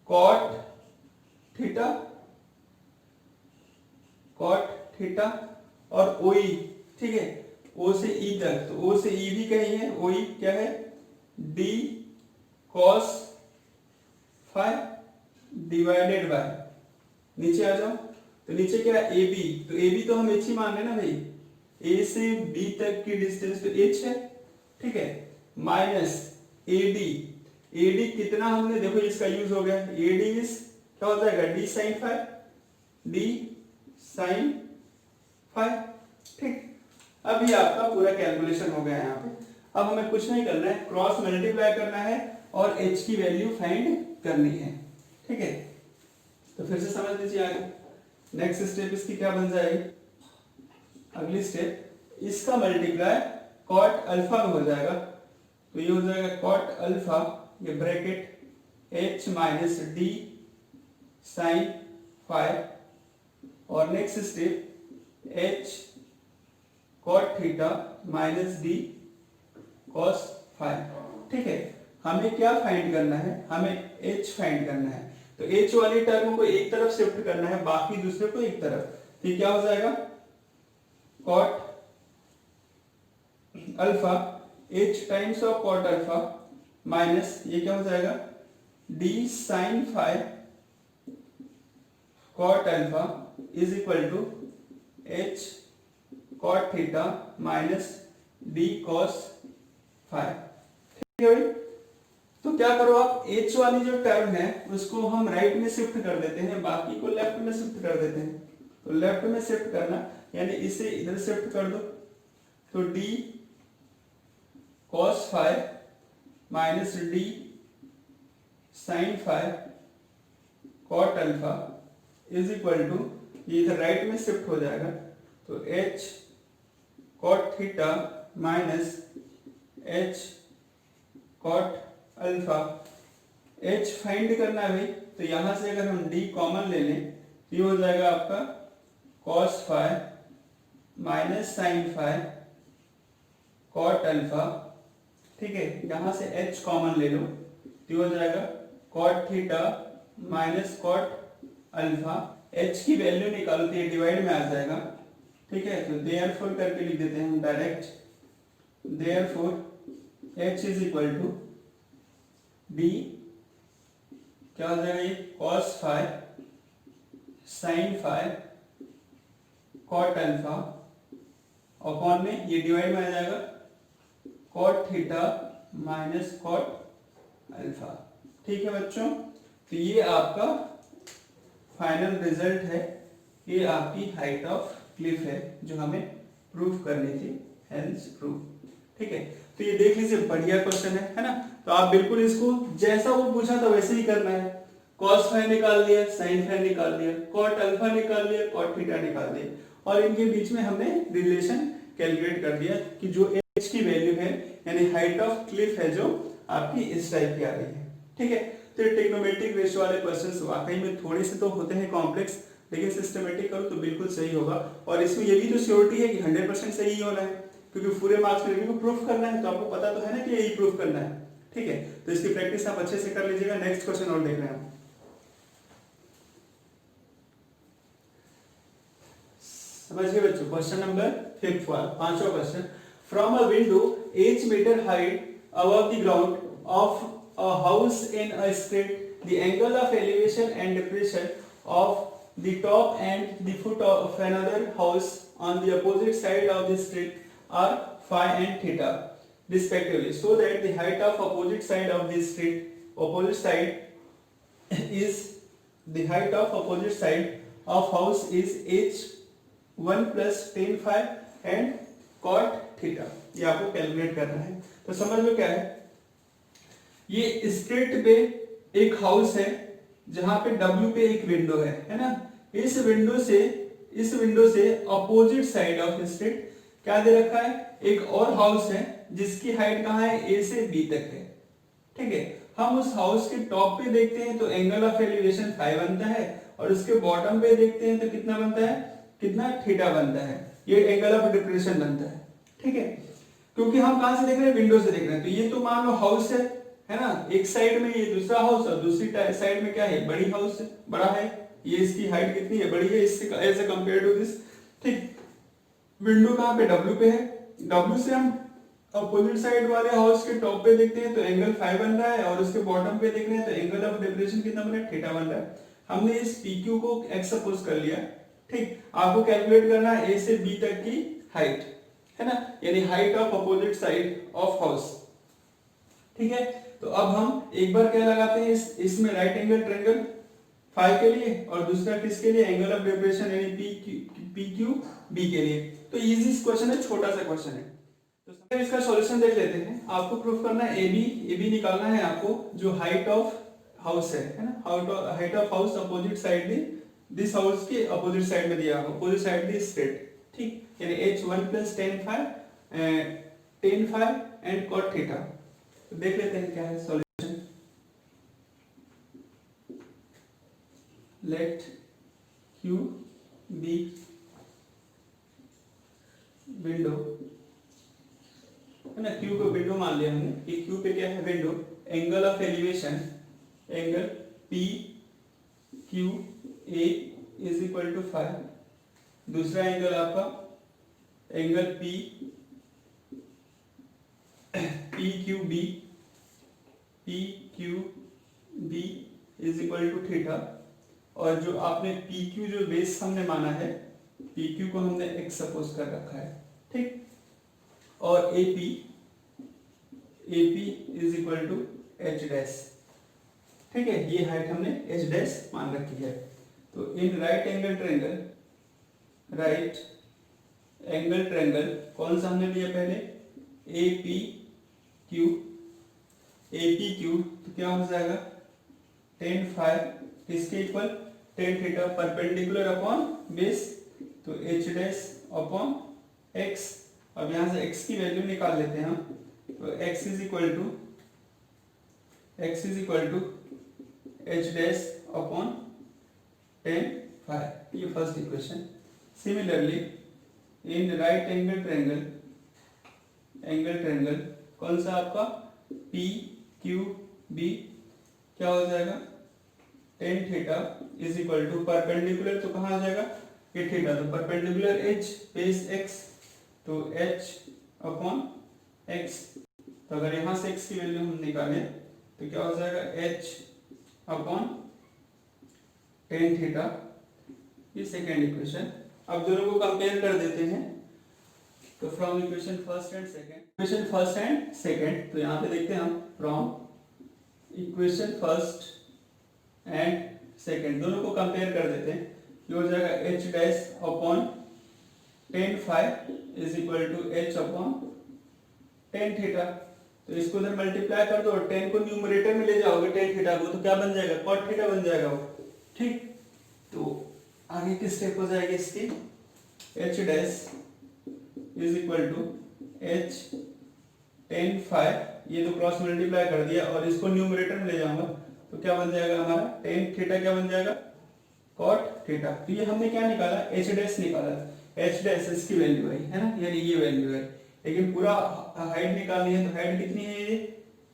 cot theta, cot theta और OE, ठीक है, O से E तक, तो O से E भी कहीं है, OE क्या है d cos phi divided by, नीचे आ जाओ, तो नीचे क्या है AB, तो AB तो हम h ही मान रहे ना भाई, A से B तक की डिस्टेंस तो h है, ठीक है, माइनस AD कितना हमने देखो इसका यूज हो गया, AD इज क्या हो जाएगा d sin फाइ, ठीक। अब ये आपका पूरा कैलकुलेशन हो गया यहाँ पे। अब हमें कुछ नहीं करना है, क्रॉस मल्टीप्लाई करना है और h की वैल्यू फाइंड करनी है, ठीक है। तो फिर से समझ लीजिए आगे, नेक्स्ट स्टेप इसकी क्या बन जाएगी, अगली स्टेप इसका मल्टीप्लाई कॉट अल्फा में हो जाएगा, तो ये हो जाएगा कॉट अल्फा, ये bracket h minus d sine phi, और next step h cot theta minus d cos phi, ठीक है। हमें क्या फाइंड करना है, हमें h फाइंड करना है, तो h वाली टर्म को एक तरफ शिफ्ट करना है, बाकी दूसरे को एक तरफ, तो ये क्या हो जाएगा cot alpha h times of cot alpha minus ये क्या हो जाएगा d sine phi cot alpha is equal to h cot theta minus d cos phi, ठीक है भाई। तो क्या करो आप, h वाली जो टर्म है उसको हम राइट में शिफ्ट कर देते हैं, बाकी को लेफ्ट में शिफ्ट कर देते हैं, तो लेफ्ट में शिफ्ट करना यानी इसे इधर शिफ्ट कर दो, तो d cos phi minus d sin phi cot alpha is equal to, ये इधर राइट में शिफ्ट हो जाएगा, तो h cot theta minus h cot alpha, h find करना है भाई, तो यहां से अगर हम d कॉमन ले लें तो ये हो जाएगा आपका cos phi minus sine phi cot alpha, ठीक है, यहां से h कॉमन ले लो तो ये हो जाएगा cot theta minus cot alpha, h की वैल्यू निकालो तो ये डिवाइड में आ जाएगा, ठीक है, तो देयरफॉर करके लिख देते हैं हम direct, therefore h is equal to d क्या हो जाएगा ये cos phi sin phi cot alpha upon में ये डिवाइड में आ जाएगा cot theta minus cot alpha, ठीक है बच्चों। तो ये आपका फाइनल रिजल्ट है, ये आपकी हाइट ऑफ क्लिफ है जो हमें प्रूफ करनी थी, हेंस प्रूफ, ठीक है। तो ये देख लीजिए बढ़िया क्वेश्चन है ना, तो आप बिल्कुल इसको जैसा वो पूछा था वैसे ही करना है, cos फाइ निकाल लिया, sin फाइ निकाल लिया, cot अल्फा निकाल लिया, cot थीटा निकाल दिया, और इनके बीच में हमने रिलेशन कैलकुलेट कर दिया कि जो h की वैल्यू है यानी हाइट ऑफ क्लिफ है जो आपकी इस टाइप की आ रही है, ठीक है। तो ट्रिग्नोमेट्रिक रेशियो वाले क्वेश्चंस वाकई में थोड़े से तो होते हैं कॉम्प्लेक्स, लेकिन सिस्टमेटिक करो तो बिल्कुल सही होगा, और इसमें ये भी तो श्योरिटी है कि 100% सही ही होना है, क्योंकि पूरे मार्क्स में को प्रूफ करना है, तो आपको पता तो है ना कि यही प्रूफ करना है, ठीक है। तो इसकी प्रैक्टिस आप अच्छे से कर लीजिएगा। नेक्स्ट क्वेश्चन और देख रहे हैं, समझिए बच्चों, क्वेश्चन नंबर 5th वाला, पांचवा question, from a window 8 metre height above the ground of a house in a street, the angle of elevation and depression of the top and the foot of another house on the opposite side of the street are phi and theta respectively, so that the height of opposite side of the street, opposite side is the height of opposite side of house is h1 plus tan phi and cot theta, ये आपको calculate करना है। तो समझ लो क्या है, ये straight पे एक हाउस है जहां पे W पे एक विंडो है ना, इस विंडो से अपोजिट साइड ऑफ स्ट्रीट क्या दे रखा है, एक और हाउस है जिसकी हाइट कहाँ है, A से B तक है, ठीक है। हम उस हाउस के टॉप पे देखते हैं तो एंगल ऑफ एलिवेशन फाइ बनता है, और उसके बॉटम पे देखते हैं तो कितना बनता है, कितना थीटा बनता है, ये एंगल ऑफ डिप्रेशन बनता है, ठीक है। क्योंकि हम कहां से देख रहे हैं, विंडो से देख रहे हैं। तो ये तो मान लो हाउस है ना, एक साइड में ये दूसरा हाउस और दूसरी साइड में क्या है, बड़ी हाउस है, बड़ा है। ये इसकी हाइट कितनी है, बड़ी है इससे as a compare to this, ठीक। विंडो कहां पे, W पे है। W से हम अपोजिट साइड वाले हाउस के टॉप पे देखते हैं तो एंगल फाई बन रहा है, और उसके बॉटम पे देख रहे हैं तो एंगल ऑफ डिप्रेशन कितना बन रहा है, थीटा बन रहा है। हमने इस PQ को x सपोज कर लिया, ठीक। आपको कैलकुलेट करना है A से B तक की हाइट, है ना, यानी height of opposite side of house, ठीक है। तो अब हम एक बार क्या लगाते हैं, इसमें राइट एंगल ट्रायंगल फाई के लिए, और दूसरा किसके लिए, एंगल ऑफ डिप्रेशन यानी PQB के लिए। तो इजी क्वेश्चन है, छोटा सा क्वेश्चन है। तो इसका सॉल्यूशन देख लेते हैं। आपको प्रूफ करना है AB निकालना है आपको, जो हाइट ऑफ हाउस है ना, height of house opposite side this house के अपोजिट साइड में दिया होगा, अपोजिट साइड दी स्ट्रेट, ठीक, यानी h1 + tan phi and cot theta. तो देख लेते हैं क्या है solution. Let Q be window, है ना, Q को विंडो मान लिया हमने कि Q पे क्या है, window. Angle of elevation, angle PQA is equal to phi. दूसरा एंगल आपका angle PQB is equal to theta. और जो आपने PQ जो बेस हमने माना है, PQ को हमने x सपोज कर रखा है, ठीक। और AP is equal to h dash, ठीक है, ये हाइट हमने h डैश मान रखी है। तो इन राइट एंगल ट्रायंगल कौन सा हमने लिया पहले, APQ, तो क्या हो जाएगा, tan phi किसके equal, tan theta perpendicular upon base, तो h डैश अपॉन x। अब यहां से x की वैल्यू निकाल लेते हैं हम, तो x is equal to h dash upon tan phi, ये first equation. Similarly in right angle triangle कौन सा आपका, PQB, क्या हो जाएगा, tan theta is equal to perpendicular, तो कहां आ जाएगा, ये थीटा, तो परपेंडिकुलर h बेस x, तो h अपॉन x। तो अगर यहां से x की वैल्यू हम निकालें तो क्या हो जाएगा, h अपॉन tan थीटा, ये सेकेंड इक्वेशन। अब दोनों को कंपेयर कर देते हैं, तो from equation first and second, तो यहाँ पे देखते हैं हम from equation first and second, दोनों को कंपेयर कर देते हैं। ये हो जाएगा h dash upon tan phi is equal to h upon tan theta. तो इसको उधर मल्टीप्लाई कर दो और tan को न्यूमरेटर में ले जाओगे, tan थीटा को, तो क्या बन जाएगा, cot थीटा बन जाएगा वो, ठीक। तो आगे की स्टेप हो जाएगी इसकी, h dash is equal to h tan phi, ये तो क्रॉस मल्टीप्लाई कर दिया और इसको न्यूमरेटर में ले जाऊंगा, तो क्या बन जाएगा हमारा, tan थीटा क्या बन जाएगा, cot थीटा। तो ये हमने क्या निकाला, h डैश निकाला, h डैश इसकी वैल्यू है ना, यानी ये वैल्यू है। लेकिन पूरा हाइट निकालनी है, तो हाइट कितनी है ये,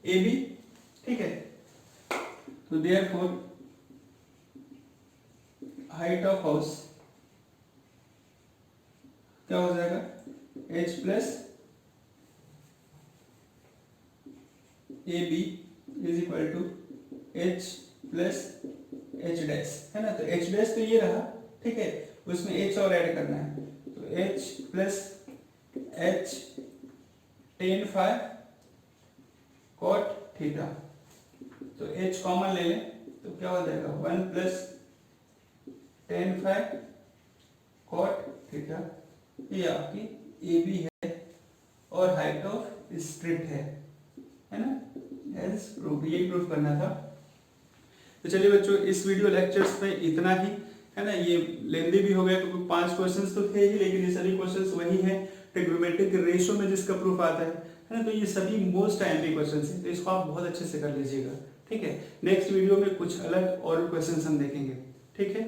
AB, ठीक है। तो देयरफॉर हाइट ऑफ हाउस क्या हो जाएगा, h plus AB is equal to h plus h dash, है ना। तो h डैश तो ये रहा, ठीक है, उसमें h और ऐड करना है, तो h plus h tan phi cot theta. तो h कॉमन ले लें तो क्या हो जाएगा, 1 plus tan phi cot theta. ये आपकी AB है और हाइट ऑफ स्ट्रिट है ना, एज प्रूफ, यही प्रूफ करना था। तो चलिए बच्चों, इस वीडियो लेक्चर्स में इतना ही, है ना। ये लेंदी भी हो गया क्योंकि 5 क्वेश्चंस तो थे ही, लेकिन ये सभी क्वेश्चंस वही हैं ट्रिग्नोमेट्रिक रेशियो में जिसका प्रूफ आता है ना। तो ये सभी मोस्ट टाइमली क्वेश्चंस हैं, तो इसको आप बहुत अच्छे से कर लीजिएगा, ठीक है। नेक्स्ट वीडियो में कुछ अलग और क्वेश्चंस हम देखेंगे, ठीक है।